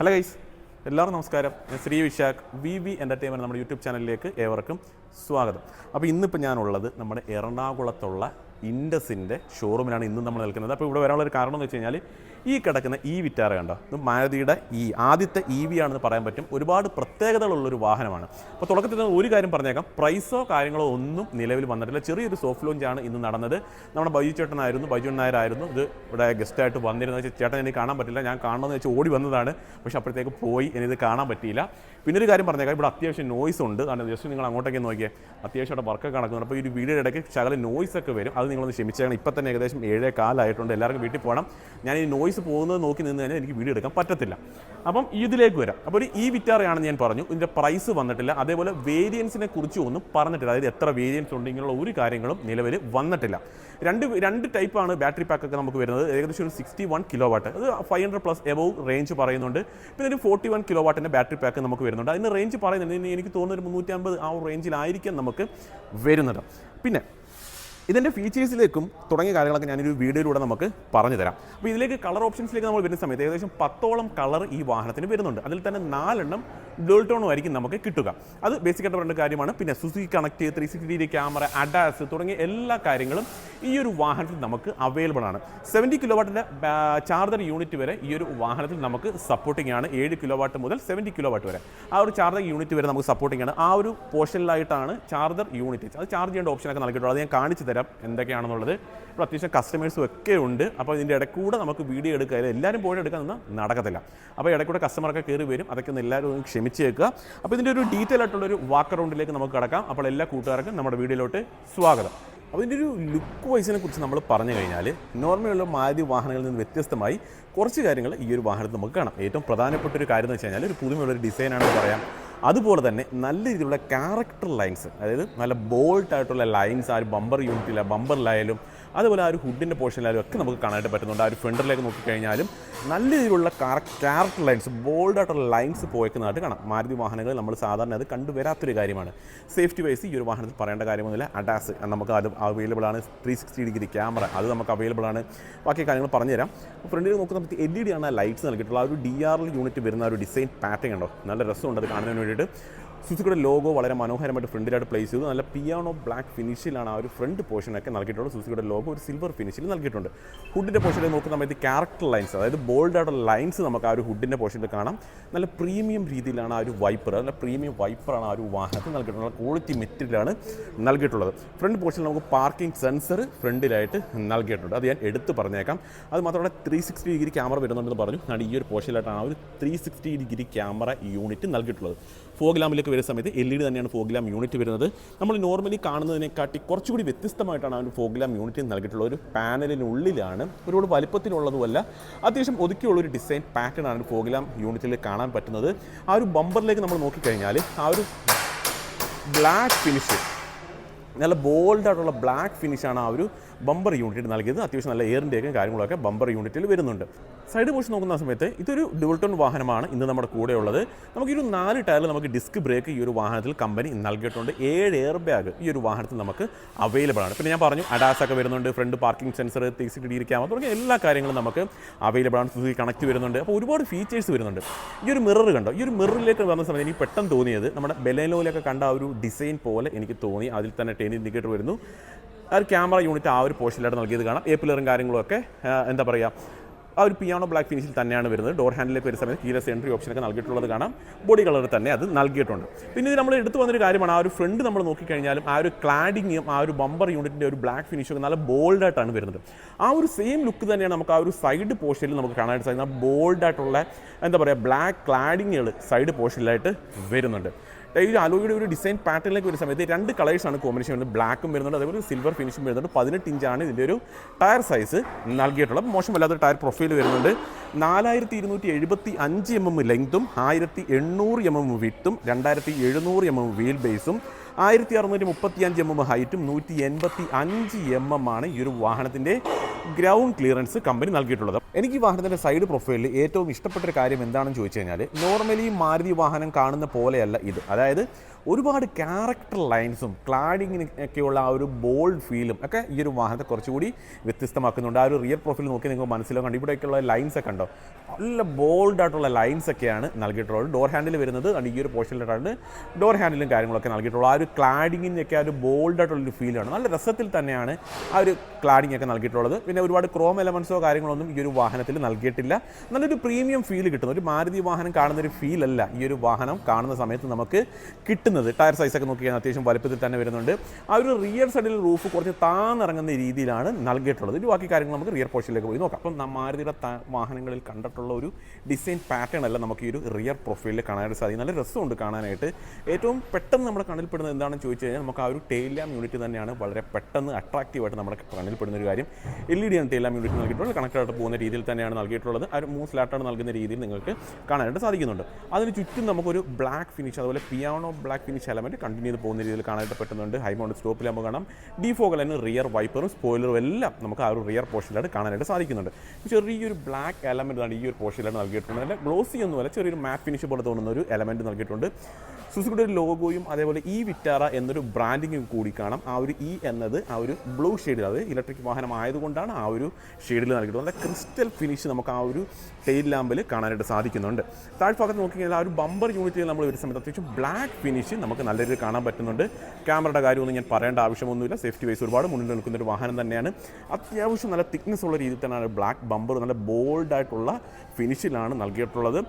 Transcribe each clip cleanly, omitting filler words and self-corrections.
Hello guys, എല്ലാവർക്കും നമസ്കാരം. ഞാൻ ശ്രീ വിശാഖ് വി എൻ്റർടൈൻമെൻറ്റ് നമ്മുടെ യൂട്യൂബ് ചാനലിലേക്ക് ഏവർക്കും സ്വാഗതം. അപ്പോൾ ഇന്നിപ്പോൾ ഞാനുള്ളത് നമ്മുടെ എറണാകുളത്തുള്ള ഇൻഡസിൻ്റെ ഷോറൂമിലാണ് ഇന്നും നമ്മൾ നിൽക്കുന്നത്. അപ്പോൾ ഇവിടെ വരാനുള്ളൊരു കാരണം എന്ന് വെച്ച് കഴിഞ്ഞാൽ ഈ കിടക്കുന്ന ഈ വിറ്റാറ കണ്ടോ, ഇത് മാരുതിയുടെ ആദ്യത്തെ EV ആണെന്ന് പറയാൻ പറ്റും. ഒരുപാട് പ്രത്യേകതകളുള്ളൊരു വാഹനമാണ്. അപ്പോൾ തുടക്കത്തിൽ ഒരു കാര്യം പറഞ്ഞേക്കാം, പ്രൈസോ കാര്യങ്ങളോ ഒന്നും നിലവിൽ വന്നിട്ടില്ല. ചെറിയൊരു സോഫ്റ്റ് ലോഞ്ചാണ് ഇന്ന് നടന്നത്. നമ്മുടെ ബൈജു നായരായിരുന്നു ഇത് ഇവിടെ ഗസ്റ്റായിട്ട് വന്നിരുന്നത്. ചേട്ടൻ എനിക്ക് കാണാൻ പറ്റില്ല, ഞാൻ കാണണമെന്ന് വെച്ചാൽ ഓടി വന്നതാണ്, പക്ഷേ അപ്പോഴത്തേക്ക് പോയി എനിക്കിത് കാണാൻ പറ്റിയില്ല. പിന്നെ ഒരു കാര്യം പറഞ്ഞേക്കാം, ഇവിടെ അത്യാവശ്യം നോയ്സ് ഉണ്ട്. കാരണം ജസ്റ്റ് നിങ്ങൾ അങ്ങോട്ടേക്ക് നോക്കിയാൽ അത്യാവശ്യം അവിടെ വർക്കൊക്കെ നടക്കുന്നുണ്ട്. അപ്പോൾ ഈ ഒരു വീഡിയോയുടെ ഇടയ്ക്ക് ശകല നോയ്സൊക്കെ വരും, അത് നിങ്ങളൊന്ന് ക്ഷമിച്ചേക്കണം. ഇപ്പം തന്നെ ഏകദേശം 7:15 ആയിട്ടുണ്ട്, എല്ലാവർക്കും വീട്ടിൽ പോകണം. ഞാൻ ഈ നോയ്സ് പോകുന്നത് നോക്കി നിന്ന് കഴിഞ്ഞാൽ എനിക്ക് വീഡിയോ എടുക്കാൻ പറ്റത്തില്ല. അപ്പം ഇതിലേക്ക് വരാം. അപ്പോൾ ഒരു വിറ്റാറയാണെന്ന് ഞാൻ പറഞ്ഞു, ഇതിൻ്റെ പ്രൈസ് വന്നിട്ടില്ല. അതേപോലെ വേരിയൻസിനെ കുറിച്ച് ഒന്നും പറഞ്ഞിട്ടില്ല. അതായത് എത്ര വേരിയൻസ് ഉണ്ട്, ഇങ്ങനെയുള്ള ഒരു കാര്യങ്ങളും നിലവിൽ വന്നിട്ടില്ല. രണ്ട് ടൈപ്പാണ് ബാറ്ററി പാക്കൊക്കെ നമുക്ക് വരുന്നത്. ഏകദേശം ഒരു 61 kW, അത് 500+ എബോവ് റേഞ്ച് പറയുന്നുണ്ട്. പിന്നെ ഒരു 41 kW ബാറ്ററി പാക്ക് നമുക്ക് വരുന്നുണ്ട്. അതിന് റേഞ്ച് പറയുന്നുണ്ട്, എനിക്ക് തോന്നുന്ന ഒരു 350 ആ റേഞ്ചിലായിരിക്കും നമുക്ക് വരുന്നത്. പിന്നെ ഇതിൻ്റെ ഫീച്ചേഴ്സിലേക്കും തുടങ്ങിയ കാര്യങ്ങളൊക്കെ ഞാനൊരു വീഡിയോയിലൂടെ നമുക്ക് പറഞ്ഞു തരാം. അപ്പോൾ ഇതിലേക്ക് കളർ ഓപ്ഷൻസിലേക്ക് നമ്മൾ വരുന്ന സമയത്ത് ഏകദേശം 10ഓളം കളർ ഈ വാഹനത്തിന് വരുന്നുണ്ട്. അതിൽ തന്നെ 4 ഡുവൽ ടോണും ആയിരിക്കും നമുക്ക് കിട്ടുക. അത് ബേസിക്കായിട്ട് പറയേണ്ട കാര്യമാണ്. പിന്നെ സുസുക്കി കണക്ട്, 360 ക്യാമറ, അഡാസ് തുടങ്ങിയ എല്ലാ കാര്യങ്ങളും ഈ ഒരു വാഹനത്തിൽ നമുക്ക് അവൈലബിൾ ആണ്. 70 kW ചാർജർ യൂണിറ്റ് വരെ ഈ ഒരു വാഹനത്തിൽ നമുക്ക് സപ്പോർട്ടിംഗ് ആണ്. 7 kW മുതൽ 70 kW വരെ ആ ഒരു ചാർജർ യൂണിറ്റ് വരെ നമുക്ക് സപ്പോർട്ടിംഗ് ആണ്. ആ ഒരു പോർഷനിലായിട്ടാണ് ചാർജർ യൂണിറ്റ്, അത് ചാർജ് ചെയ്യേണ്ട ഓപ്ഷനൊക്കെ നൽകിയിട്ടുള്ളത്. അത് ഞാൻ കാണിച്ചു തരാം എന്തൊക്കെയാണെന്നുള്ളത്. ഇപ്പോൾ അത്യാവശ്യം കസ്റ്റമേഴ്സും ഒക്കെ ഉണ്ട്. അപ്പോൾ ഇതിൻ്റെ ഇടയ്ക്കൂടെ നമുക്ക് വീഡിയോ എടുക്കുക, എല്ലാവരും പോയി എടുക്കാനൊന്നും നടക്കത്തില്ല. അപ്പോൾ ഇടയ്ക്കൂടെ കസ്റ്റമറൊക്കെ കയറി വരും, അതൊക്കെ ഒന്ന് എല്ലാവരും ഒന്ന് ക്ഷമിച്ചേക്കുക. അപ്പോൾ ഇതിൻ്റെ ഒരു ഡീറ്റെയിൽ ആയിട്ടുള്ളൊരു വാക്ക് അറൗണ്ടിലേക്ക് നമുക്ക് കടക്കാം. അപ്പോൾ എല്ലാ കൂട്ടുകാർക്കും നമ്മുടെ വീഡിയോയിലോട്ട് സ്വാഗതം. അപ്പോൾ ഇതിൻ്റെ ഒരു ലുക്ക് വൈസിനെ കുറിച്ച് നമ്മൾ പറഞ്ഞു കഴിഞ്ഞാൽ നോർമലുള്ള മാരുതി വാഹനങ്ങളിൽ നിന്ന് വ്യത്യസ്തമായി കുറച്ച് കാര്യങ്ങൾ ഈ ഒരു വാഹനത്തിൽ നമുക്ക് കാണാം. ഏറ്റവും പ്രധാനപ്പെട്ട ഒരു കാര്യം എന്ന് വെച്ച് കഴിഞ്ഞാൽ ഒരു പുതുമയുള്ളൊരു ഡിസൈനാണെന്ന് പറയാം. അതുപോലെ തന്നെ നല്ല രീതിയിലുള്ള ക്യാരക്ടർ ലൈൻസ്, അതായത് നല്ല ബോൾട്ടായിട്ടുള്ള ലൈൻസ് ആ ഒരു ബമ്പറിലായാലും അതുപോലെ ആ ഒരു ഹുഡിൻ്റെ പോർഷനിലായാലും ഒക്കെ നമുക്ക് കാണാനായിട്ട് പറ്റുന്നുണ്ട്. ആ ഒരു ഫ്രണ്ടിലേക്ക് നോക്കിക്കഴിഞ്ഞാലും നല്ല രീതിയിലുള്ള ക്യാരക്ടർ ലൈൻസ്, ബോൾഡായിട്ടുള്ള ലൈൻസ് പോയേക്കുന്നതായിട്ട് കാണാം. മാരുതി വാഹനങ്ങളിൽ നമ്മൾ സാധാരണ അത് കണ്ടുവരാത്തൊരു കാര്യമാണ്. സേഫ്റ്റി വൈസ് ഈ ഒരു വാഹനത്തിൽ പറയേണ്ട കാര്യമൊന്നുമില്ല. അഡാസ് നമുക്ക് അത് അവൈലബിൾ ആണ്. 360 ക്യാമറ അത് നമുക്ക് അവൈലബിൾ ആണ്. ബാക്കി കാര്യങ്ങൾ പറഞ്ഞുതരാം. ഫ്രണ്ടിൽ നോക്കുന്ന നമുക്ക് LED ആണ് ആ ലൈറ്റ്സ് നൽകിയിട്ടുള്ള. ആ ഒരു DRL യൂണിറ്റ് വരുന്ന ആ ഒരു ഡിസൈൻ പാറ്റേൺ ഉണ്ടോ, നല്ല രസമുണ്ട് അത് കാണുന്നതിന് വേണ്ടിയിട്ട്. സുസുക്കിയുടെ ലോഗോ വളരെ മനോഹരമായിട്ട് ഫ്രണ്ടിലായിട്ട് പ്ലേസ് ചെയ്തു. നല്ല പിയാനോ ബ്ലാക്ക് ഫിനിഷിലാണ് ആ ഒരു ഫ്രണ്ട് പോർഷനൊക്കെ നൽകിയിട്ടുള്ളത്. സുസുക്കിയുടെ ലോഗോ ഒരു സിൽവർ ഫിനിഷിൽ നൽകിയിട്ടുണ്ട്. ഹുഡിൻ്റെ പോർഷനിൽ നോക്കുന്ന സമയത്ത് ക്യാരക്ടർ ലൈൻസ്, അതായത് ബോൾഡായിട്ടുള്ള ലൈൻസ് നമുക്ക് ആ ഒരു ഹുഡിൻ്റെ പോർഷനിൽ കാണാം. നല്ല പ്രീമിയം രീതിയിലാണ് ആ ഒരു വൈപ്പർ, നല്ല പ്രീമിയം വൈപ്പറാണ് ആ ഒരു വാഹനത്തിൽ നൽകിയിട്ടുള്ളത്. ക്വാളിറ്റി മെറ്റീരിയലാണ് നൽകിയിട്ടുള്ളത്. ഫ്രണ്ട് പോർഷനിൽ നമുക്ക് പാർക്കിംഗ് സെൻസർ ഫ്രണ്ടിലായിട്ട് നൽകിയിട്ടുണ്ട്, അത് ഞാൻ എടുത്ത് പറഞ്ഞേക്കാം. അത് മാത്രമല്ല 360 ക്യാമറ വരുന്നുണ്ടെന്ന് പറഞ്ഞു. ആണ് ഈ ഒരു പോർഷനിലായിട്ടാണ് ആ ഒരു 360 ക്യാമറ യൂണിറ്റ് നൽകിയിട്ടുള്ളത്. ഫോഗ് ലാമ്പിലേക്ക് വരുന്ന സമയത്ത് LED തന്നെയാണ് ഫോഗ് ലാമ്പ് യൂണിറ്റ് വരുന്നത്. നമ്മൾ നോർമലി കാണുന്നതിനെക്കാട്ടി കുറച്ചുകൂടി വ്യത്യസ്തമായിട്ടാണ് ആ ഒരു ഫോഗ് ലാമ്പ് യൂണിറ്റ് നൽകിയിട്ടുള്ളത്. ഒരു പാനലിനുള്ളിലാണ്, ഒരുപാട് വലിപ്പത്തിലുള്ളതുമല്ല, അത്യാവശ്യം ഒതുക്കിയുള്ളൊരു ഡിസൈൻ പാറ്റേൺ ആണ് ഫോഗ് ലാമ്പ് യൂണിറ്റിൽ കാണാൻ പറ്റുന്നത്. ആ ഒരു ബമ്പറിലേക്ക് നമ്മൾ നോക്കിക്കഴിഞ്ഞാൽ ആ ഒരു ബ്ലാക്ക് ഫിനിഷ്, നല്ല ബോൾഡായിട്ടുള്ള ബ്ലാക്ക് ഫിനിഷാണ് ആ ഒരു ബമ്പർ യൂണിറ്റിൽ നൽകിയത്. അത്യാവശ്യം നല്ല എയറിൻ്റെയൊക്കെ കാര്യങ്ങളൊക്കെ ബമ്പർ യൂണിറ്റിൽ വരുന്നുണ്ട്. സൈഡ് പോർഷൻ നോക്കുന്ന സമയത്ത് ഇതൊരു ഡുവൽ ടോൺ വാഹനമാണ് ഇന്ന് നമ്മുടെ കൂടെയുള്ളത്. നമുക്ക് ഈ ഒരു 4 ടയറിൽ നമുക്ക് ഡിസ്ക് ബ്രേക്ക് ഈ ഒരു വാഹനത്തിൽ കമ്പനി നൽകിയിട്ടുണ്ട്. 7 എയർ ബാഗ് ഈ ഒരു വാഹനത്തിൽ നമുക്ക് അവൈലബിൾ ആണ്. പിന്നെ ഞാൻ പറഞ്ഞു അഡാസ് ഒക്കെ വരുന്നുണ്ട്, ഫ്രണ്ട് പാർക്കിംഗ് സെൻസർ, 360 ക്യാമറ തുടങ്ങിയ എല്ലാ കാര്യങ്ങളും നമുക്ക് അവൈലബിൾ ആണ്. സുസുക്കി കണക്ട് വരുന്നുണ്ട്. അപ്പോൾ ഒരുപാട് ഫീച്ചേഴ്സ് വരുന്നുണ്ട്. ഈ ഒരു മിറർ കണ്ടോ, ഈ ഒരു മിററിലേക്ക് വന്ന സമയത്ത് എനിക്ക് പെട്ടെന്ന് തോന്നിയത് നമ്മുടെ ബെലേനോയിലൊക്കെ കണ്ട ആ ഒരു ഡിസൈൻ പോലെ എനിക്ക് തോന്നി. അതിൽ തന്നെ ടെൻ ഇൻഡിക്കേറ്റർ വരുന്നു. ആ ഒരു ക്യാമറ യൂണിറ്റ് ആ ഒരു പോർഷനിലായിട്ട് നൽകിയത് കാണാം. പില്ലറും കാര്യങ്ങളൊക്കെ എന്താ പറയുക, ആ ഒരു പിയാനോ ബ്ലാക്ക് ഫിനിഷിൽ തന്നെയാണ് വരുന്നത്. ഡോർ ഹാൻഡിലേക്ക് വരുന്ന സമയത്ത് കീലെസ് എൻട്രി ഓപ്ഷനൊക്കെ നൽകിയിട്ടുള്ളത് കാണാം. ബോഡി കളർ തന്നെ അത് നൽകിയിട്ടുണ്ട്. പിന്നെ ഇത് നമ്മൾ എടുത്തു വന്നൊരു കാര്യമാണ്, ആ ഒരു ഫ്രണ്ട് നമ്മൾ നോക്കിക്കഴിഞ്ഞാലും ആ ഒരു ക്ലാഡിങ്ങും ആ ഒരു ബമ്പർ യൂണിറ്റിൻ്റെ ഒരു ബ്ലാക്ക് ഫിനിഷൊക്കെ നല്ല ബോൾഡായിട്ടാണ് വരുന്നത്. ആ ഒരു സെയിം ലുക്ക് തന്നെയാണ് നമുക്ക് ആ ഒരു സൈഡ് പോർഷനിൽ നമുക്ക് കാണാനായിട്ട് സാധിക്കുന്നത്. ബോൾഡായിട്ടുള്ള എന്താ പറയുക ബ്ലാക്ക് ക്ലാഡിങ്ങുകൾ സൈഡ് പോർഷനിലായിട്ട് വരുന്നുണ്ട്. ഈ അലോയുടെ ഒരു ഡിസൈൻ പാറ്റേണിലേക്ക് വരുന്ന സമയത്ത് 2 കളേഴ്സാണ് കോമ്പിനേഷൻ വരുന്നത്. ബ്ലാക്കും വരുന്നുണ്ട്, അതേപോലെ സിൽവർ ഫിനിഷും വരുന്നുണ്ട്. 18 ഇഞ്ചാണ് ഇതിൻ്റെ ഒരു ടയർ സൈസ് നൽകിയിട്ടുള്ളത്. മോശമല്ലാത്തൊരു ടയർ പ്രൊഫൈൽ വരുന്നുണ്ട്. 4275 mm ലെങ്ത്തും 1800 mm വിഡ്ത്തും 2700 mm വീൽ ബേസും 1635 mm ഹൈറ്റും 185 mm ആണ് ഈ ഒരു വാഹനത്തിൻ്റെ ഗ്രൗണ്ട് ക്ലിയറൻസ് കമ്പനി നൽകിയിട്ടുള്ളത്. എനിക്ക് ഈ വാഹനത്തിൻ്റെ സൈഡ് പ്രൊഫൈലിൽ ഏറ്റവും ഇഷ്ടപ്പെട്ടൊരു കാര്യം എന്താണെന്ന് ചോദിച്ചു കഴിഞ്ഞാൽ, നോർമലി മാരുതി വാഹനം കാണുന്ന പോലെയല്ല ഇത്. അതായത് ഒരുപാട് ക്യാരക്ടർ ലൈൻസും ക്ലാഡിങ്ങിനൊക്കെയുള്ള ആ ഒരു ബോൾഡ് ഫീലും ഒക്കെ ഈ ഒരു വാഹനത്തെ കുറച്ചുകൂടി വ്യത്യസ്തമാക്കുന്നുണ്ട്. ആ ഒരു റിയർ പ്രൊഫൈൽ നോക്കി നിങ്ങൾക്ക് മനസ്സിലാവും. ഇവിടെയൊക്കെയുള്ള ലൈൻസ് ഒക്കെ ഉണ്ടോ, നല്ല ബോൾഡായിട്ടുള്ള ലൈൻസൊക്കെയാണ് നൽകിയിട്ടുള്ളത്. ഡോർ ഹാൻഡിൽ വരുന്നത് ഈ ഒരു പോർഷനിലായിട്ടാണ് ഡോർ ഹാൻഡിലും കാര്യങ്ങളൊക്കെ നൽകിയിട്ടുള്ളത്. ആ ഒരു ക്ലാഡിങ്ങിൻ്റെയൊക്കെ ആ ഒരു ബോൾഡായിട്ടുള്ളൊരു ഫീലാണ്. നല്ല രസത്തിൽ തന്നെയാണ് ആ ഒരു ക്ലാഡിംഗ് ഒക്കെ നൽകിയിട്ടുള്ളത്. പിന്നെ ഒരുപാട് ക്രോം എലമെൻസോ കാര്യങ്ങളൊന്നും ഈ ഒരു വാഹനത്തിൽ നൽകിയിട്ടില്ല. നല്ലൊരു പ്രീമിയം ഫീൽ കിട്ടുന്നു. ഒരു മാരുതി വാഹനം കാണുന്നൊരു ഫീലല്ല ഈ ഒരു വാഹനം കാണുന്ന സമയത്ത് നമുക്ക് കിട്ടുന്നത്. ടയർ സൈസൊക്കെ നോക്കിയാൽ അത്യാവശ്യം വലുപ്പത്തിൽ തന്നെ വരുന്നുണ്ട്. ആ ഒരു റിയർ സൈഡിൽ റൂഫ് കുറച്ച് താന്നിറങ്ങുന്ന രീതിയിലാണ് നൽകിയിട്ടുള്ളത്. ഇത് ബാക്കി കാര്യങ്ങൾ നമുക്ക് റിയർ പോർഷനിലേക്ക് പോയി നോക്കാം. അപ്പം മാരുതിയുടെ വാഹനങ്ങളിൽ കണ്ടിട്ടുള്ള ഒരു ഡിസൈൻ പാറ്റേൺ അല്ല നമുക്ക് ഈ ഒരു റിയർ പ്രൊഫൈലിൽ കാണാനായിട്ട് സാധിക്കും. നല്ല രസമുണ്ട് കാണാനായിട്ട്. ഏറ്റവും പെട്ടെന്ന് നമ്മുടെ കണ്ണിൽപ്പെടുന്നത് എന്താണെന്ന് ചോദിച്ചു കഴിഞ്ഞാൽ നമുക്ക് ആ ഒരു ടെയിൽ ലാമ്പ് യൂണിറ്റ് തന്നെയാണ് വളരെ പെട്ടെന്ന് അട്രാക്റ്റീവായിട്ട് നമ്മുടെ കണ്ണിൽപ്പെടുന്ന ഒരു കാര്യം. LED ആണ് ടെയിൽ ലാമ്പ് യൂണിറ്റ് നൽകിയിട്ടുള്ളത്. കണക്റ്റായിട്ട് പോകുന്ന രീതിയിൽ തന്നെയാണ് നൽകിയിട്ടുള്ളത്. ആ ഒരു 3 സ്ലാറ്റാണ് നൽകുന്ന രീതിയിൽ നിങ്ങൾക്ക് കാണാനായിട്ട് സാധിക്കുന്നുണ്ട്. അതിന് ചുറ്റും നമുക്കൊരു ബ്ലാക്ക് ഫിനിഷ്, അതുപോലെ piano black finish element continue ചെയ്ത് പോകുന്ന രീതിയിൽ കാണാനായിട്ട് പറ്റുന്നുണ്ട്. ഹൈ മൗണ്ട് സ്റ്റോപ്പിൽ നമുക്ക് കാണാം. ഡിഫോഗലിന് റിയർ വൈപ്പറും സ്പോയിലറും എല്ലാം നമുക്ക് ആ ഒരു റിയർ പോർഷനിലായിട്ട് കാണാനായിട്ട് സാധിക്കുന്നുണ്ട്. ചെറിയൊരു ബ്ലാക്ക് എലമെൻറ്റാണ് ഈ ഒരു പോർഷനിലാണ് നൽകിയിട്ടുണ്ട്. അതിൻ്റെ ഗ്ലോസി ഒന്നുമല്ല, ചെറിയൊരു മാറ്റ് ഫിനിഷ് പോലെ തോന്നുന്ന ഒരു എലമെൻറ്റ് നൽകിയിട്ടുണ്ട്. സുസുക്കിയുടെ ഒരു ലോഗോയും അതേപോലെ ഈ വിറ്റാറ എന്നൊരു ബ്രാൻഡിങ്ങും കൂടി കാണാം. ആ ഒരു ഇ എന്നത് ആ ഒരു ബ്ലൂ ഷെയ്ഡിൽ, അത് ഇലക്ട്രിക് വാഹനം ആയതുകൊണ്ടാണ് ആ ഒരു ഷെയ്ഡിൽ നൽകിയിട്ടുള്ളത്. നല്ല ക്രിസ്റ്റൽ ഫിനിഷ് നമുക്ക് ആ ഒരു ടെയിൽ ലാമ്പിൽ കാണാനായിട്ട് സാധിക്കുന്നുണ്ട്. താഴ്ഭാഗത്ത് നോക്കിക്കഴിഞ്ഞാൽ ആ ഒരു ബമ്പർ യൂണിറ്റിൽ നമ്മൾ വരുന്ന സമയത്ത് അത്യാവശ്യം ബ്ലാക്ക് ഫിനിഷ് നമുക്ക് നല്ല രീതിയിൽ കാണാൻ പറ്റുന്നുണ്ട്. ക്യാമറയുടെ കാര്യമൊന്നും ഞാൻ പറയേണ്ട ആവശ്യമൊന്നുമില്ല. സേഫ്റ്റി വൈസ് ഒരുപാട് മുന്നിൽ നിൽക്കുന്ന ഒരു വാഹനം തന്നെയാണ്. അത്യാവശ്യം നല്ല തിക്നെസ് ഉള്ള രീതിയിൽ തന്നെയാണ് ബ്ലാക്ക് ബമ്പർ നല്ല ബോൾഡായിട്ടുള്ള ഫിനിഷിലാണ് നൽകിയിട്ടുള്ളത്.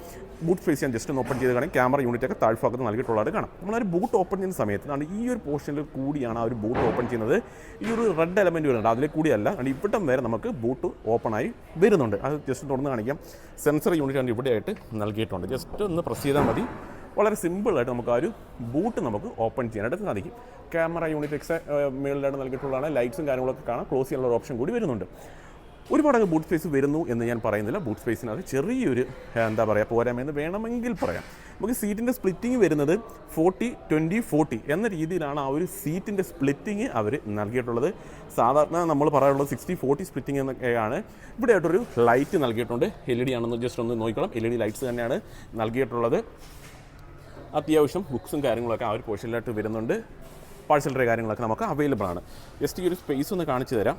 ബൂട്ട് സ്പേസ് ഞാൻ ജസ്റ്റ് ഒന്ന് ഓപ്പൺ ചെയ്ത് കാണാം. ക്യാമറ യൂണിറ്റൊക്കെ താഴ്ഭാഗത്ത് നൽകിയിട്ടുള്ളത് കാണാം. നമ്മളൊരു ബൂട്ട് ഓപ്പൺ ചെയ്യുന്ന സമയത്ത് ഈ ഒരു പോർഷനിൽ കൂടിയാണ് ആ ഒരു ബൂട്ട് ഓപ്പൺ ചെയ്യുന്നത്. ഈ ഒരു റെഡ് എലമെൻറ്റ് വരുന്നുണ്ട്, അതിലെ കൂടിയല്ല, ഇവിടം വരെ നമുക്ക് ബൂട്ട് ഓപ്പണായി വരുന്നുണ്ട്. അത് ജസ്റ്റ് തുറന്ന് കാണിക്കാം. സെൻസർ യൂണിറ്റ് ഇവിടെയായിട്ട് നൽകിയിട്ടുണ്ട്. ജസ്റ്റ് ഒന്ന് പ്രസ് ചെയ്താൽ മതി. വളരെ സിമ്പിളായിട്ട് നമുക്ക് ആ ഒരു ബൂട്ട് നമുക്ക് ഓപ്പൺ ചെയ്യാനായിട്ട് സാധിക്കും. Camera unit മേളിലായിട്ട് നൽകിയിട്ടുള്ളതാണ്. ലൈറ്റ്സും കാര്യങ്ങളൊക്കെ കാണാം. ക്ലോസ് ചെയ്യാനുള്ള ഒരു ഓപ്ഷൻ കൂടി വരുന്നുണ്ട്. ഒരുപാട് ബൂട്ട് സ്പേസ് വരുന്നു എന്ന് ഞാൻ പറയുന്നില്ല. ബൂട്ട് സ്പേസിനകത്ത് ചെറിയൊരു എന്താ പറയുക പോരാമെന്ന് വേണമെങ്കിൽ പറയാം. നമുക്ക് സീറ്റിൻ്റെ സ്പ്ലിറ്റിങ് വരുന്നത് 40-20-40 എന്ന രീതിയിലാണ് ആ ഒരു സീറ്റിൻ്റെ സ്പ്ലിറ്റിങ് അവർ നൽകിയിട്ടുള്ളത്. സാധാരണ നമ്മൾ പറയാനുള്ളത് 60-40 സ്പ്ലിറ്റിംഗ് എന്നൊക്കെയാണ്. ഇവിടെ ആയിട്ടൊരു ലൈറ്റ് നൽകിയിട്ടുണ്ട്. LED ആണെന്ന് ജസ്റ്റ് ഒന്ന് നോക്കിക്കോളാം. LED ലൈറ്റ്സ് തന്നെയാണ് നൽകിയിട്ടുള്ളത്. അത്യാവശ്യം ബുക്സും കാര്യങ്ങളൊക്കെ ആ ഒരു പോർഷനിലായിട്ട് വരുന്നുണ്ട്. പാഴ്സലറി കാര്യങ്ങളൊക്കെ നമുക്ക് അവൈലബിൾ ആണ്. ജസ്റ്റ് ഈ ഒരു സ്പേസ് ഒന്ന് കാണിച്ചു തരാം.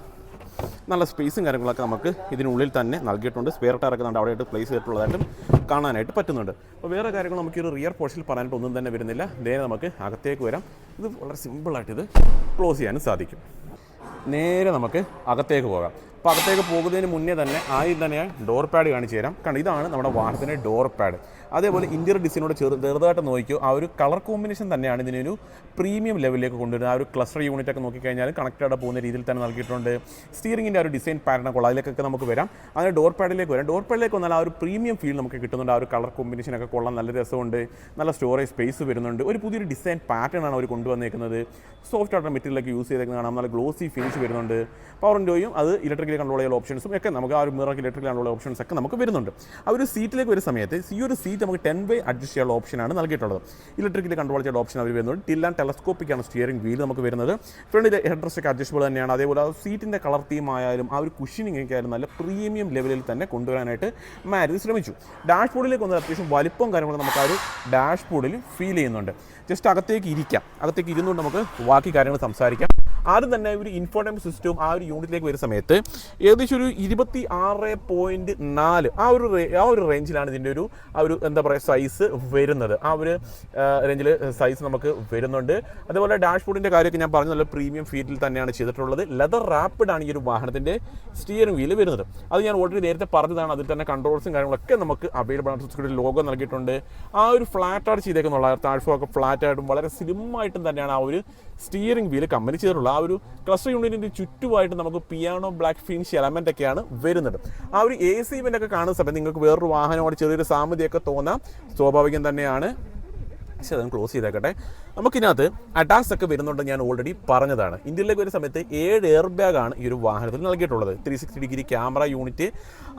നല്ല സ്പേസും കാര്യങ്ങളൊക്കെ നമുക്ക് ഇതിനുള്ളിൽ തന്നെ നൽകിയിട്ടുണ്ട്. സ്പെയർ ടയറൊക്കെ നമ്മുടെ അവിടെയായിട്ട് പ്ലേസ് ചെയ്തിട്ടുള്ളതായിട്ടും കാണാനായിട്ട് പറ്റുന്നുണ്ട്. അപ്പോൾ വേറെ കാര്യങ്ങൾ നമുക്ക് ഈ ഒരു റിയർ പോർഷനിൽ പറയാനായിട്ട് ഒന്നും തന്നെ വരുന്നില്ല. നേരെ നമുക്ക് അകത്തേക്ക് വരാം. ഇത് വളരെ സിമ്പിളായിട്ട് ഇത് ക്ലോസ് ചെയ്യാനും സാധിക്കും. നേരെ നമുക്ക് അകത്തേക്ക് പോകാം. അപ്പോൾ അകത്തേക്ക് പോകുന്നതിന് മുന്നേ തന്നെ ആദ്യം തന്നെ ഞാൻ ഡോർ പാഡ് കാണിച്ചു തരാം. കാരണം ഇതാണ് നമ്മുടെ വാഹനത്തിൻ്റെ ഡോർ പാഡ്. അതേപോലെ ഇൻറ്റീരിയർ ഡിസൈനോട് ചെറുതായിട്ട് നോക്കിയോ ആ ഒരു കളർ കോമ്പിനേഷൻ തന്നെയാണ് ഇതിനൊരു പ്രീമിയം ലെവലിലേക്ക് കൊണ്ടുവരുന്നത്. ആ ഒരു ക്ലസ്റ്റർ യൂണിറ്റ് ഒക്കെ നോക്കിക്കഴിഞ്ഞാൽ കണക്റ്റഡ് പോകുന്ന രീതിയിൽ തന്നെ നൽകിയിട്ടുണ്ട്. സ്റ്റിയറിംഗിൻ്റെ ആ ഒരു ഡിസൈൻ പാറ്റേൺ കൊള്ളാം. അതിലേക്കൊക്കെ നമുക്ക് വരാം. അതിന് ഡോർ പാഡിലേക്ക് വരാം. ഡോർ പാഡിലേക്ക് വന്നാൽ ആ ഒരു പ്രീമിയം ഫീൽ നമുക്ക് കിട്ടുന്നുണ്ട്. ആ ഒരു കളർ കോമ്പിനേഷനൊക്കെ കൊള്ളാം. നല്ല രസമുണ്ട്. നല്ല സ്റ്റോറേജ് സ്പേസ് വരുന്നുണ്ട്. ഒരു പുതിയൊരു ഡിസൈൻ പാറ്റേൺ ആണ് അവർ കൊണ്ടുവന്നേക്കുന്നത്. സോഫ്റ്റ് ആയിട്ടുള്ള മെറ്റീരിയലൊക്കെ യൂസ് ചെയ്തേക്കുന്നത് കാണാം. നല്ല ഗ്ലോസി ഫിനിഷ് വരുന്നുണ്ട്. പവർ വിൻഡോയും അത് ഇലക്ട്രിക്കലി കൺട്രോൾ ചെയ്യാനുള്ള ഓപ്ഷൻസും ഒക്കെ നമുക്ക് ആ ഒരു മിറർ ഇലക്ട്രിക്കൽ കൺട്രോൾ ഓപ്ഷൻസ് ഒക്കെ നമുക്ക് വരുന്നുണ്ട്. ആ ഒരു സീറ്റിലേക്ക് വരുന്ന സമയത്ത് ഈ ഒരു സീറ്റ് നമുക്ക് 10-way അഡ്ജസ്റ്റ് ചെയ്യാനുള്ള ഓപ്ഷനാണ് നൽകിയിട്ടുള്ളത്. ഇലക്ട്രിക്കലി കൺട്രോൾ ചെയ്യുന്ന ഓപ്ഷൻ അവർ വരുന്നുണ്ട്. ടിൽ ആൻഡ് ടെലസ്കോപ്പിക്കാണ് സ്റ്റിയറിംഗ് വീൽ നമുക്ക് വരുന്നത്. ഫ്രണ്ടിലെ ഹെഡ് റെസ്റ്റ് ഒക്കെ അഡ്ജസ്റ്റബിൾ തന്നെയാണ്. അതേപോലെ ആ സീറ്റിൻ്റെ കളർ തീം ആയാലും ആ ഒരു കുഷനിങ് ഒക്കെ ആയാലും നല്ല പ്രീമിയം ലെവലിൽ തന്നെ കൊണ്ടുവരാനായിട്ട് മാരുതി ശ്രമിച്ചു. ഡാഷ്ബോർഡിലേക്ക് വന്നാൽ അത്യാവശ്യം വലിപ്പം കാര്യങ്ങളൊക്കെ നമുക്ക് ആ ഒരു ഡാഷ്ബോർഡിൽ ഫീൽ ചെയ്യുന്നുണ്ട്. ജസ്റ്റ് അകത്തേക്ക് ഇരിക്കാം. അകത്തേക്ക് ഇരുന്നുകൊണ്ട് നമുക്ക് ബാക്കി കാര്യങ്ങൾ സംസാരിക്കാം. ആദ്യം തന്നെ ഒരു ഇൻഫോർട്ടൈൻമെന്റ് സിസ്റ്റവും ആ ഒരു യൂണിറ്റിലേക്ക് വരുന്ന സമയത്ത് ഏകദേശം ഒരു 26.4 ആ ഒരു റേഞ്ചിലാണ് ഇതിൻ്റെ ഒരു എന്താ പറയുക സൈസ് വരുന്നത്. ആ ഒരു റേഞ്ചിൽ സൈസ് നമുക്ക് വരുന്നുണ്ട്. അതേപോലെ ഡാഷ്ബോർഡിൻ്റെ കാര്യമൊക്കെ ഞാൻ പറഞ്ഞ നല്ല പ്രീമിയം ഫീറ്റിൽ തന്നെയാണ് ചെയ്തിട്ടുള്ളത്. ലെതർ റാപ്പിഡാണ് ഈ ഒരു വാഹനത്തിൻ്റെ സ്റ്റിയറിംഗ് വീല് വരുന്നത്. അത് ഞാൻ ഓൾറെഡി നേരത്തെ പറഞ്ഞതാണ്. അതിൽ തന്നെ കൺട്രോൾസും കാര്യങ്ങളൊക്കെ നമുക്ക് അവൈലബിൾ ആണ്. സുസുക്കിയുടെ ലോഗോ നൽകിയിട്ടുണ്ട്. ആ ഒരു ഫ്ലാറ്റായിട്ട് ചെയ്തേക്കുന്നുള്ള താഴ്ഭാഗമൊക്കെ ഫ്ലാറ്റായിട്ടും വളരെ സ്ലിമ്മായിട്ടും തന്നെയാണ് ആ ഒരു സ്റ്റിയറിംഗ് വീല് കമ്പനി ചെയ്തിട്ടുള്ളത്. ആ ഒരു ക്ലസ്റ്റർ യൂണിറ്റിൻ്റെ ചുറ്റുമായിട്ട് നമുക്ക് പിയാനോ ബ്ലാക്ക് ഫിനിഷ് എലമെൻ്റ് ഒക്കെയാണ് വരുന്നത്. ആ ഒരു AC ഇവൻ്റ് ഒക്കെ കാണുന്ന സമയത്ത് നിങ്ങൾക്ക് വേറൊരു വാഹനമായിട്ട് ചെറിയൊരു സാമ്യതയൊക്കെ തോന്നാം. സ്വാഭാവികം തന്നെയാണ്. പക്ഷേ അതും ക്ലോസ് ചെയ്തേക്കട്ടെ. നമുക്കിതിനകത്ത് അഡാസ് ഒക്കെ വരുന്നുണ്ട്. ഞാൻ ഓൾറെഡി പറഞ്ഞതാണ്. ഇന്ത്യയിലേക്ക് വരുന്ന സമയത്ത് 7 എയർ ബാഗാണ് ഈ ഒരു വാഹനത്തിൽ നൽകിയിട്ടുള്ളത്. 360 ഡിഗ്രി ക്യാമറ യൂണിറ്റ്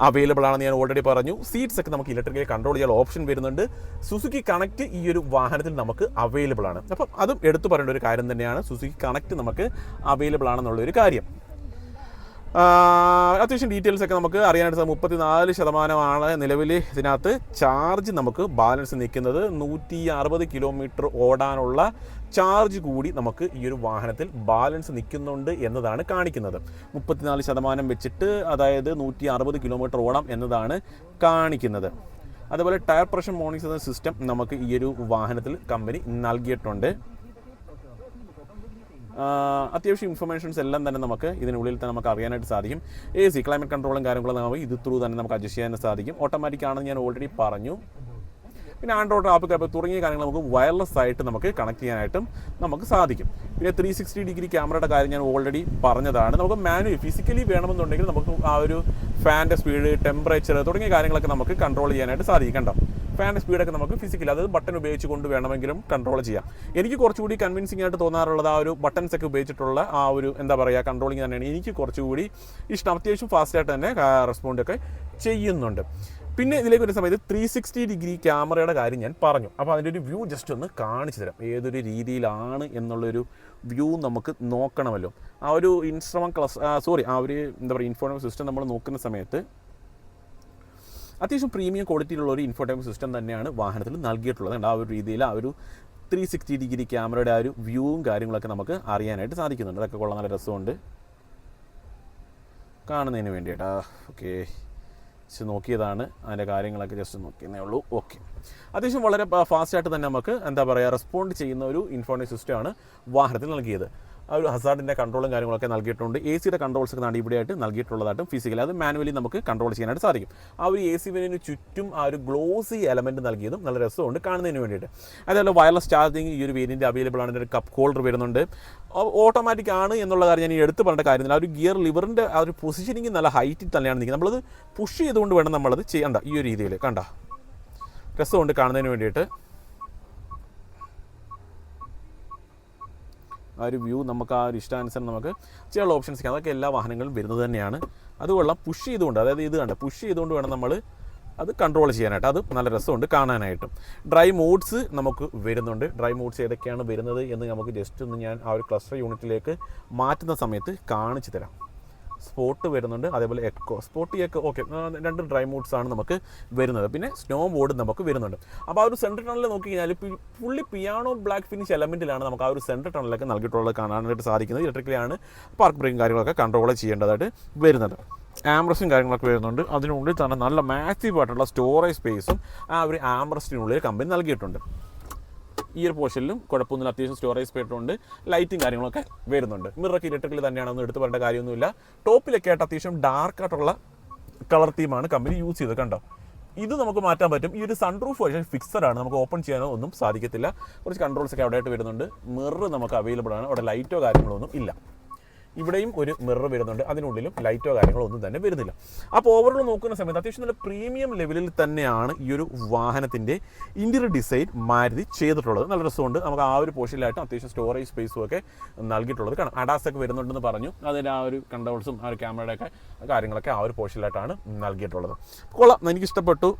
അവൈലബിൾ ആണെന്ന് ഞാൻ ഓൾറെഡി പറഞ്ഞു. സീറ്റ്സ് ഒക്കെ നമുക്ക് ഇലക്ട്രിക്കലി കൺട്രോൾ ചെയ്യാൻ ഓപ്ഷൻ വരുന്നുണ്ട്. സുസുക്കി കണക്റ്റ് ഈ ഒരു വാഹനത്തിൽ നമുക്ക് അവൈലബിൾ ആണ്. അപ്പം അതും എടുത്തു പറയേണ്ട ഒരു കാര്യം തന്നെയാണ്. സുസുക്കി കണക്റ്റ് നമുക്ക് അവൈലബിൾ ആണെന്നുള്ളൊരു കാര്യം. അത്യാവശ്യം ഡീറ്റെയിൽസൊക്കെ നമുക്ക് അറിയാനായിട്ട് 34% നിലവിൽ ഇതിനകത്ത് ചാർജ് നമുക്ക് ബാലൻസ് നിൽക്കുന്നത്. 160 കിലോമീറ്റർ ഓടാനുള്ള ചാർജ് കൂടി നമുക്ക് ഈ ഒരു വാഹനത്തിൽ ബാലൻസ് നിൽക്കുന്നുണ്ട് എന്നതാണ് കാണിക്കുന്നത്. 34% വെച്ചിട്ട് അതായത് 160 കിലോമീറ്റർ ഓടാം എന്നതാണ് കാണിക്കുന്നത്. അതുപോലെ ടയർ പ്രഷർ മോണിറ്ററിംഗ് സിസ്റ്റം നമുക്ക് ഈ ഒരു വാഹനത്തിൽ കമ്പനി നൽകിയിട്ടുണ്ട്. അത്യാവശ്യം ഇൻഫർമേഷൻസ് എല്ലാം തന്നെ നമുക്ക് ഇതിനുള്ളിൽ തന്നെ നമുക്ക് അറിയാനായിട്ട് സാധിക്കും. AC ക്ലൈമറ്റ് കൺട്രോളും കാര്യങ്ങളും നമുക്ക് ഇത് ത്രൂ തന്നെ നമുക്ക് അഡ്ജസ്റ്റ് ചെയ്യാൻ സാധിക്കും. ഓട്ടോമാറ്റിക് ആണെന്ന് ഞാൻ ഓൾറെഡി പറഞ്ഞു. പിന്നെ ആൻഡ്രോയിഡ് ആപ്പ് തുടങ്ങിയ കാര്യങ്ങൾ നമുക്ക് വയർലെസ് ആയിട്ട് നമുക്ക് കണക്ട് ചെയ്യാനായിട്ടും നമുക്ക് സാധിക്കും. പിന്നെ 360 ഡിഗ്രി ക്യാമറയുടെ കാര്യം ഞാൻ ഓൾറെഡി പറഞ്ഞതാണ്. നമുക്ക് മാനുവലി ഫിസിക്കലി വേണമെന്നുണ്ടെങ്കിൽ നമുക്ക് ആ ഒരു ഫാൻ്റെ സ്പീഡ്, ടെമ്പറേച്ചർ തുടങ്ങിയ കാര്യങ്ങളൊക്കെ നമുക്ക് കൺട്രോൾ ചെയ്യാനായിട്ട് സാധിക്കും. കണ്ടോ, ഫാൻ്റെ സ്പീഡൊക്കെ നമുക്ക് ഫിസിക്കലി, അതായത് ബട്ടൺ ഉപയോഗിച്ച് കൊണ്ട് വേണമെങ്കിലും കൺട്രോൾ ചെയ്യാം. എനിക്ക് കുറച്ചുകൂടി കൺവിൻസിംഗ് ആയിട്ട് തോന്നാറുള്ളത് ആ ഒരു ബട്ടൺസ് ഒക്കെ ഉപയോഗിച്ചിട്ടുള്ള ആ ഒരു എന്താ പറയുക കൺട്രോളിങ് തന്നെയാണ് എനിക്ക് കുറച്ചുകൂടി ഇഷ്ടം. അത്യാവശ്യം ഫാസ്റ്റായിട്ട് തന്നെ റെസ്പോണ്ടൊക്കെ ചെയ്യുന്നുണ്ട്. പിന്നെ ഇതിലേക്ക് വരുന്ന സമയത്ത് 360 ഡിഗ്രി ക്യാമറയുടെ കാര്യം ഞാൻ പറഞ്ഞു. അപ്പോൾ അതിൻ്റെ ഒരു വ്യൂ ജസ്റ്റ് ഒന്ന് കാണിച്ചു തരാം. ഏതൊരു രീതിയിലാണ് എന്നുള്ളൊരു വ്യൂ നമുക്ക് നോക്കണമല്ലോ. ആ ഒരു ആ ഒരു എന്താ പറയുക ഇൻഫോർമേഷൻ സിസ്റ്റം നമ്മൾ നോക്കുന്ന സമയത്ത് അത്യാവശ്യം പ്രീമിയം ക്വാളിറ്റിയിലുള്ള ഒരു ഇൻഫോർടൈൻമെൻറ്റ് സിസ്റ്റം തന്നെയാണ് വാഹനത്തിൽ നൽകിയിട്ടുള്ളത്. ആ ഒരു രീതിയിൽ ആ ഒരു 360 ഡിഗ്രി ക്യാമറയുടെ ആ ഒരു വ്യൂവും കാര്യങ്ങളൊക്കെ നമുക്ക് അറിയാനായിട്ട് സാധിക്കുന്നുണ്ട്. അതൊക്കെ കൊള്ളാൻ നല്ല രസമുണ്ട് കാണുന്നതിന് വേണ്ടിയിട്ടാ. ഓക്കെ, നോക്കിയതാണ്, അതിൻ്റെ കാര്യങ്ങളൊക്കെ ജസ്റ്റ് നോക്കിയതേ ഉള്ളൂ. ഓക്കെ, അത്യാവശ്യം വളരെ ഫാസ്റ്റായിട്ട് തന്നെ നമുക്ക് എന്താ പറയുക റെസ്പോണ്ട് ചെയ്യുന്ന ഒരു ഇൻഫോർമേഷൻ സിസ്റ്റമാണ് വാഹനത്തിൽ നൽകിയത്. ആ ഒരു ഹസാർഡിൻ്റെ കൺട്രോളും കാര്യങ്ങളൊക്കെ നൽകിയിട്ടുണ്ട്. AC കൺട്രോൾസ് ഒക്കെ ഇവിടെയായിട്ട് നൽകിയിട്ടുള്ളതായിട്ടും ഫിസിക്കലി അത് മാനുവലി നമുക്ക് കൺട്രോൾ ചെയ്യാനായിട്ട് സാധിക്കും. ആ ഒരു AC വെനിന് ചുറ്റും ആ ഒരു ഗ്ലോസി എലമെൻറ്റ് നൽകിയതും നല്ല രസമുണ്ട് കാണുന്നതിന് വേണ്ടിയിട്ട്. അതേപോലെ വയർലെസ് ചാർജിങ് ഈ ഒരു വേരിയൻ്റ് അവൈലബിൾ ആണ്. ഒരു കപ്പ് ഹോൾഡർ വരുന്നുണ്ട്. ഓട്ടോമാറ്റിക് ആണ് എന്നുള്ള കാര്യം ഞാൻ ഈ എടുത്ത് പറഞ്ഞ കാര്യമില്ല. ആ ഒരു ഗിയർ ലിവറിൻ്റെ ആ ഒരു പൊസിഷനിങ് നല്ല ഹൈറ്റിൽ തന്നെയാണ് നിൽക്കുന്നത്. നമ്മളത് പുഷ് ചെയ്തുകൊണ്ട് വേണം നമ്മളത് ചെയ്യണ്ട. ഈ ഒരു രീതിയിൽ കണ്ട രസമുണ്ട് കാണുന്നതിന് വേണ്ടിയിട്ട്. ആ ഒരു വ്യൂ നമുക്ക് ആ ഒരു ഇഷ്ടാനുസരണം നമുക്ക് ചെയ്യാനുള്ള ഓപ്ഷൻസ് അതൊക്കെ എല്ലാ വാഹനങ്ങളും വരുന്നത് തന്നെയാണ്. അതുകൊള്ളാം. പുഷ് ചെയ്തുകൊണ്ട്, അതായത് ഇത് കണ്ട പുഷ് ചെയ്തുകൊണ്ട് വേണം നമ്മൾ അത് കൺട്രോൾ ചെയ്യാനായിട്ട്. അത് നല്ല രസമുണ്ട് കാണാനായിട്ടും. ഡ്രൈ മോഡ്സ് നമുക്ക് വരുന്നുണ്ട്. ഡ്രൈ മോഡ്സ് ഏതൊക്കെയാണ് വരുന്നത് എന്ന് നമുക്ക് ജസ്റ്റ് ഒന്ന് ഞാൻ ആ ഒരു ക്ലസ്റ്റർ യൂണിറ്റിലേക്ക് മാറ്റുന്ന സമയത്ത് കാണിച്ചു തരാം. സ്പോട്ട് വരുന്നുണ്ട്, അതേപോലെ സ്പോട്ടി എക്കോ. ഓക്കെ, 2 ഡ്രൈ മോഡ്സ് ആണ് നമുക്ക് വരുന്നത്. പിന്നെ സ്നോ മോഡ് നമുക്ക് വരുന്നുണ്ട്. അപ്പോൾ ആ ഒരു സെൻട്രൽ ടണലിൽ നോക്കി കഴിഞ്ഞാൽ ഫുള്ളി പിയാനോ ബ്ലാക്ക് ഫിനിഷ് എലമെൻറ്റിലാണ് നമുക്ക് ആ ഒരു സെൻട്രൽ ടണലൊക്കെ നൽകിയിട്ടുള്ളത് കാണാനായിട്ട് സാധിക്കുന്നത്. ഇലക്ട്രിക്കലാണ് പാർക്ക് ബ്രേക്കും കാര്യങ്ങളൊക്കെ കൺട്രോൾ ചെയ്യേണ്ടതായിട്ട് വരുന്നത്. ആംബ്രസ്റ്റും കാര്യങ്ങളൊക്കെ വരുന്നുണ്ട്. അതിനുള്ളിൽ തന്നെ നല്ല മാസീവ് ആയിട്ടുള്ള സ്റ്റോറേജ് സ്പേസും ആ ഒരു ആംബ്രസ്റ്റിനുള്ളിൽ കമ്പനി നൽകിയിട്ടുണ്ട്. ഈ ഒരു പോർഷനിലും കുഴപ്പമൊന്നുമില്ല. അത്യാവശ്യം സ്റ്റോറേജ് സ്പേസ് ഉണ്ട്. ലൈറ്റും കാര്യങ്ങളൊക്കെ വരുന്നുണ്ട്. മിററൊക്കെ ഇലക്ട്രിക്കൽ തന്നെയാണെന്ന് എടുത്ത് പറയേണ്ട കാര്യമൊന്നുമില്ല. ടോപ്പിലൊക്കെ ആയിട്ട് അത്യാവശ്യം ഡാർക്കായിട്ടുള്ള കളർ തീമാണ് കമ്പനി യൂസ് ചെയ്തത്. കണ്ടോ, ഇത് നമുക്ക് മാറ്റാൻ പറ്റും. ഈ ഒരു സൺറൂഫ് പക്ഷേ ഫിക്സഡ് ആണ്, നമുക്ക് ഓപ്പൺ ചെയ്യാനോ ഒന്നും സാധിക്കത്തില്ല. കുറച്ച് കൺട്രോൾസ് ഒക്കെ അവിടെ ആയിട്ട് വരുന്നുണ്ട്. മിറർ നമുക്ക് അവൈലബിൾ ആണ്. അവിടെ ലൈറ്റോ കാര്യങ്ങളോ ഒന്നും ഇല്ല. ഇവിടെയും ഒരു മിറർ വരുന്നുണ്ട്. അതിനുള്ളിലും ലൈറ്റോ കാര്യങ്ങളോ ഒന്നും തന്നെ വരുന്നില്ല. അപ്പോൾ ഓവറോൾ നോക്കുന്ന സമയത്ത് അത്യാവശ്യം നല്ല പ്രീമിയം ലെവലിൽ തന്നെയാണ് ഈ ഒരു വാഹനത്തിൻ്റെ ഇൻറ്റീരിയർ ഡിസൈൻ മാരുതി ചെയ്തിട്ടുള്ളത്. നല്ല രസമുണ്ട്. നമുക്ക് ആ ഒരു പോർഷനിലായിട്ട് അത്യാവശ്യം സ്റ്റോറേജ് സ്പേസും ഒക്കെ നൽകിയിട്ടുള്ളത് കാണാം. അഡാസ് ഒക്കെ വരുന്നുണ്ടെന്ന് പറഞ്ഞു. അതിൻ്റെ ആ ഒരു കൺട്രോൾസും ആ ഒരു ക്യാമറയുടെയൊക്കെ കാര്യങ്ങളൊക്കെ ആ ഒരു പോർഷനിലായിട്ടാണ് നൽകിയിട്ടുള്ളത്. കൊള്ളാം, എനിക്ക് ഇഷ്ടപ്പെട്ടു.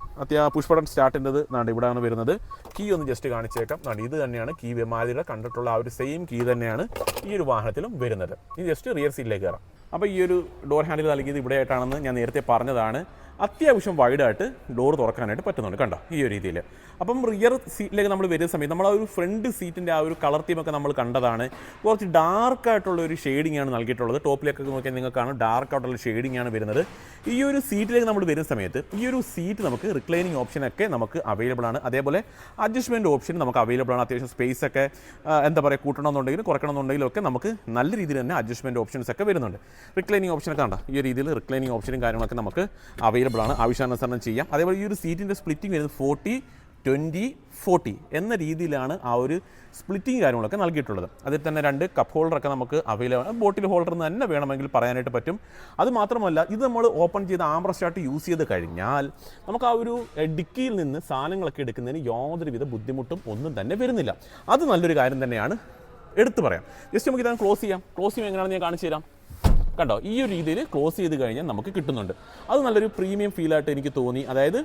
പുഷ് ബട്ടൺ സ്റ്റാർട്ടിൻ്റെത് ഇവിടെയാണ് വരുന്നത്. കീ ഒന്ന് ജസ്റ്റ് കാണിച്ചേക്കാം. ഇത് തന്നെയാണ് കീ. മാരുതിയുടെ കണ്ടിട്ടുള്ള ആ ഒരു സെയിം കീ തന്നെയാണ് ഈ ഒരു വാഹനത്തിലും വരുന്നത്. ഇത് ജസ്റ്റ് റിയർ സീറ്റിലേക്ക് കയറാം. അപ്പോൾ ഈ ഒരു ഡോർ ഹാൻഡിൽ നൽകിയത് ഇവിടെയായിട്ടാണെന്ന് ഞാൻ നേരത്തെ പറഞ്ഞതാണ്. അത്യാവശ്യം വൈഡായിട്ട് ഡോർ തുറക്കാനായിട്ട് പറ്റുന്നുണ്ട്. കണ്ടോ ഈ ഒരു രീതിയിൽ. അപ്പം റിയർ സീറ്റിലേക്ക് നമ്മൾ വരുന്ന സമയത്ത് നമ്മൾ ആ ഒരു ഫ്രണ്ട് സീറ്റിൻ്റെ ആ ഒരു കളർ തീമൊക്കെ നമ്മൾ കണ്ടതാണ്. കുറച്ച് ഡാർക്കായിട്ടുള്ള ഒരു ഷെയ്ഡിംഗ് ആണ് നൽകിയിട്ടുള്ളത്. ടോപ്പിലേക്കൊക്കെ നോക്കിയാൽ നിങ്ങൾക്ക് കാണാം ഡാർക്കായിട്ടുള്ള ഷെയ്ഡിംഗ് ആണ് വരുന്നത്. ഈ ഒരു സീറ്റിലേക്ക് നമ്മൾ വരുന്ന സമയത്ത് ഈ ഒരു സീറ്റ് നമുക്ക് റിക്ലൈനിങ് ഓപ്ഷനൊക്കെ നമുക്ക് അവൈലബിൾ ആണ്. അതേപോലെ അഡ്ജസ്റ്റ്മെൻറ്റ് ഓപ്ഷൻ നമുക്ക് അവൈലബിൾ ആണ്. അത്യാവശ്യം സ്പേസ് ഒക്കെ എന്താ പറയുക കൂട്ടണമെന്നുണ്ടെങ്കിലും കുറയ്ക്കണമെന്നുണ്ടെങ്കിലും ഒക്കെ നമുക്ക് നല്ല രീതിയിൽ തന്നെ അഡ്ജസ്റ്റ്മെൻറ്റ് ഓപ്ഷൻസ് ഒക്കെ വരുന്നുണ്ട്. റിക്ലൈനിങ് ഓപ്ഷനൊക്കെ കണ്ടോ ഈ രീതിയിൽ റിക്ലൈനിങ് ഓപ്ഷനും കാര്യങ്ങളൊക്കെ നമുക്ക് അവൈലബിൾ ആണ്. ആവശ്യാനുസരണം ചെയ്യാം. അതേപോലെ ഈ ഒരു സീറ്റിൻ്റെ സ്പ്ലിറ്റിംഗ് വരുന്നത് 40-20-40 എന്ന രീതിയിലാണ് ആ ഒരു സ്പ്ലിറ്റിംഗ് കാര്യങ്ങളൊക്കെ നൽകിയിട്ടുള്ളത്. അതിൽ തന്നെ 2 കപ്പ് ഹോൾഡറൊക്കെ നമുക്ക് അവൈലബിൾ ആണ്. ബോട്ടിൽ ഹോൾഡർ എന്ന് തന്നെ വേണമെങ്കിൽ പറയാനായിട്ട് പറ്റും. അത് മാത്രമല്ല ഇത് നമ്മൾ ഓപ്പൺ ചെയ്ത് ആംബ്രസ്റ്റായിട്ട് യൂസ് ചെയ്ത് കഴിഞ്ഞാൽ നമുക്ക് ആ ഒരു ഡിക്കിയിൽ നിന്ന് സാധനങ്ങളൊക്കെ എടുക്കുന്നതിന് യാതൊരുവിധ ബുദ്ധിമുട്ടും ഒന്നും തന്നെ വരുന്നില്ല. അത് നല്ലൊരു കാര്യം തന്നെയാണ്, എടുത്തു പറയാം. ജസ്റ്റ് നമുക്ക് ഇതാണ് ക്ലോസ് ചെയ്യാം. ക്ലോസ് ചെയ്യുമ്പോൾ എങ്ങനെയാണെന്ന് ഞാൻ കാണിച്ചു തരാം. കണ്ടോ ഈ ഒരു രീതിയിൽ ക്ലോസ് ചെയ്ത് കഴിഞ്ഞാൽ നമുക്ക് കിട്ടുന്നുണ്ട്. അത് നല്ലൊരു പ്രീമിയം ഫീലായിട്ട് എനിക്ക് തോന്നി. അതായത്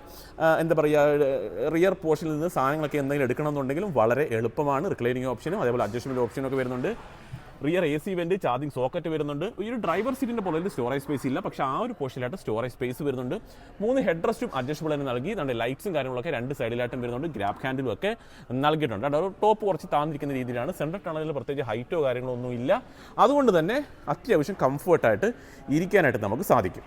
എന്താ പറയുക റിയർ പോർഷനിൽ നിന്ന് സാധനങ്ങളൊക്കെ എന്തെങ്കിലും എടുക്കണമെന്നുണ്ടെങ്കിലും വളരെ എളുപ്പമാണ്. റിക്ലൈനിങ് ഓപ്ഷനും അതേപോലെ അഡ്ജസ്റ്റ്മെൻറ്റ് ഓപ്ഷനും ഒക്കെ വരുന്നുണ്ട്. Rear AC went, charging socket വരുന്നുണ്ട്. ഈ ഒരു ഡ്രൈവർ സീറ്റിൻ്റെ പുറകിൽ സ്റ്റോറേജ് സ്പേസ് ഇല്ല, പക്ഷേ ആ ഒരു പോർഷനിലായിട്ട് സ്റ്റോറേജ് സ്പേസ് വരുന്നുണ്ട്. 3 ഹെഡ് റെസ്റ്റും അഡ്ജസ്റ്റബിൾ തന്നെ നൽകി. നമ്മുടെ ലൈറ്റ്സും കാര്യങ്ങളൊക്കെ 2 സൈഡിലായിട്ടും വരുന്നുണ്ട്. ഗ്രാബ് ഹാൻഡിലും ഒക്കെ നൽകിയിട്ടുണ്ട്. ഒരു ടോപ്പ് കുറച്ച് താന്നിരിക്കുന്ന രീതിയിലാണ്. സെൻട്രൽ ടണലിൽ പ്രത്യേകിച്ച് ഹൈറ്റോ കാര്യങ്ങളോ ഒന്നും ഇല്ല. അതുകൊണ്ട് തന്നെ അത്യാവശ്യം കംഫർട്ടായിട്ട് ഇരിക്കാനായിട്ട് നമുക്ക് സാധിക്കും.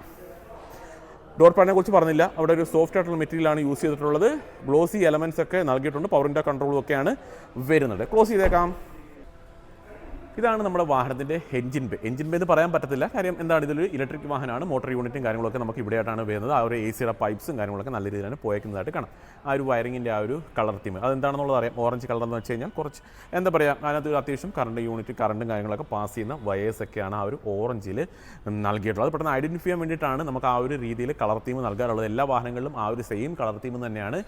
ഡോർ പാഡിനെ കുറിച്ച് പറഞ്ഞില്ല, അവിടെ ഒരു സോഫ്റ്റ് ആയിട്ടുള്ള മെറ്റീരിയലാണ് യൂസ് ചെയ്തിട്ടുള്ളത്. ഗ്ലോസി എലമെൻറ്റ്സ് ഒക്കെ നൽകിയിട്ടുണ്ട്. പവറിൻ്റെ കൺട്രോളും ഒക്കെയാണ് വരുന്നത്. ക്ലോസ് ചെയ്തേക്കാം. ഇതാണ് നമ്മുടെ വാഹനത്തിൻ്റെ എഞ്ചിൻ ബേ. എഞ്ചിൻ ബേ എന്ന് പറയാൻ പറ്റത്തില്ല, കാര്യം എന്താണ്, ഇതൊരു ഇലക്ട്രിക് വാഹനമാണ്. മോട്ടോർ യൂണിറ്റും കാര്യങ്ങളൊക്കെ നമുക്ക് ഇവിടെയായിട്ടാണ് വരുന്നത്. ആ ഒരു AC പൈപ്പ്സും കാര്യങ്ങളൊക്കെ നല്ല രീതിയിലാണ് പോയേക്കുന്നതായിട്ട് കാണാം. ആ ഒരു വയറിങ്ങിൻ്റെ ആ ഒരു കളർ തീം അതെന്താണെന്നുള്ളത് അറിയാം. ഓറഞ്ച് കളർ എന്ന് വെച്ച് കഴിഞ്ഞാൽ കുറച്ച് എന്താ പറയുക, അതിനകത്ത് അത്യാവശ്യം കറണ്ടും കാര്യങ്ങളൊക്കെ പാസ് ചെയ്യുന്ന വയേഴ്സൊക്കെയാണ് ആ ഒരു ഓറഞ്ചിൽ നൽകിയിട്ടുള്ളത്. അത് പെട്ടെന്ന് ഐഡൻറ്റിഫൈ ചെയ്യാൻ വേണ്ടിയിട്ടാണ് നമുക്ക് ആ ഒരു രീതിയിൽ കളർ തീം നൽകാറുള്ളത്. എല്ലാ വാഹനങ്ങളിലും ആ ഒരു സെയിം കളർ തീം തന്നെയാണ്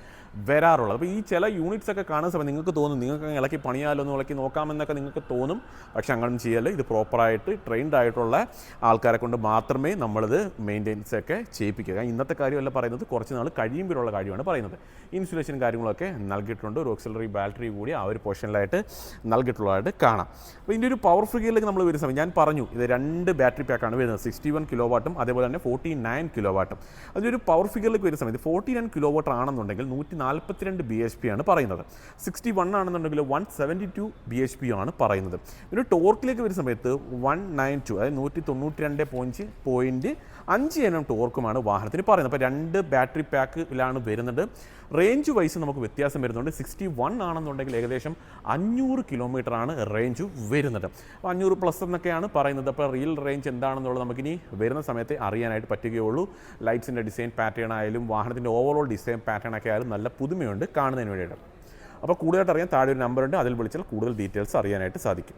വരാറുള്ളത്. അപ്പോൾ ഈ ചില യൂണിറ്റ്സ് ഒക്കെ കാണുന്ന സമയത്ത് നിങ്ങൾക്ക് തോന്നും, നിങ്ങൾക്ക് ഇളക്കി പണിയാലോ ഒന്ന് ഇളക്കി നോക്കാമെന്നൊക്കെ നിങ്ങൾക്ക് തോന്നും. പക്ഷെ അങ്ങനെ ചെയ്യല്ല. ഇത് പ്രോപ്പറായിട്ട് ട്രെയിൻഡ് ആയിട്ടുള്ള ആൾക്കാരെ കൊണ്ട് മാത്രമേ നമ്മളിത് മെയിൻ്റെനൻസ് ഒക്കെ ചെയ്യിപ്പിക്കുക. ഇന്നത്തെ കാര്യമല്ല പറയുന്നത്, കുറച്ച് നാൾ കഴിയുമ്പോഴുള്ള കാര്യമാണ് പറയുന്നത്. ഇൻസുലേഷൻ കാര്യങ്ങളൊക്കെ നൽകിയിട്ടുണ്ട്. ഒരു ഓക്സിലറി ബാറ്ററി കൂടി ആ ഒരു പോർഷനിലായിട്ട് നൽകിയിട്ടുള്ളതായിട്ട് കാണാം. അപ്പോൾ ഇതിൻ്റെ ഒരു പവർ ഫിഗറിലേക്ക് നമ്മൾ വരുന്ന സമയം ഞാൻ പറഞ്ഞു, ഇത് 2 ബാറ്ററി പാക്കാണ് വരുന്നത്. 61 കിലോവാട്ടും അതേപോലെ തന്നെ 49 കിലോവാട്ടും. അതിൻ്റെ ഒരു പവർ ഫിഗറിലേക്ക് വരുന്ന സമയത്ത് 49 കിലോവാട്ട് ആണെന്നുണ്ടെങ്കിൽ 142 BHP ആണ് പറയുന്നത്. 61 ആണെന്നുണ്ടെങ്കിൽ 172 BHP ആണ് പറയുന്നത്. ഒരു ടോർക്കിലേക്ക് വരുന്ന സമയത്ത് 192, അതായത് 192.5 NM ടോർക്കുമാണ് വാഹനത്തിന് പറയുന്നത്. അപ്പോൾ 2 ബാറ്ററി പാക്കിലാണ് വരുന്നത്. റേഞ്ച് വൈസ് നമുക്ക് വ്യത്യാസം വരുന്നുണ്ട്. 61 ആണെന്നുണ്ടെങ്കിൽ ഏകദേശം 500 കിലോമീറ്ററാണ് റേഞ്ച് വരുന്നത്. 500 പ്ലസ് എന്നൊക്കെയാണ് പറയുന്നത്. അപ്പോൾ റിയൽ റേഞ്ച് എന്താണെന്നുള്ളത് നമുക്കിനി വരുന്ന സമയത്ത് അറിയാനായിട്ട് പറ്റുകയുള്ളൂ. ലൈറ്റ്സിൻ്റെ ഡിസൈൻ പാറ്റേൺ ആയാലും വാഹനത്തിൻ്റെ ഓവറോൾ ഡിസൈൻ പാറ്റേൺ ഒക്കെ ആയാലും നല്ല പുതുമയുണ്ട് കാണുന്നതിന് വേണ്ടിയിട്ട്. അപ്പോൾ കൂടുതലായിട്ട് അറിയാൻ താഴെ ഒരു നമ്പറുണ്ട്, അതിൽ വിളിച്ചാൽ കൂടുതൽ ഡീറ്റെയിൽസ് അറിയാനായിട്ട് സാധിക്കും.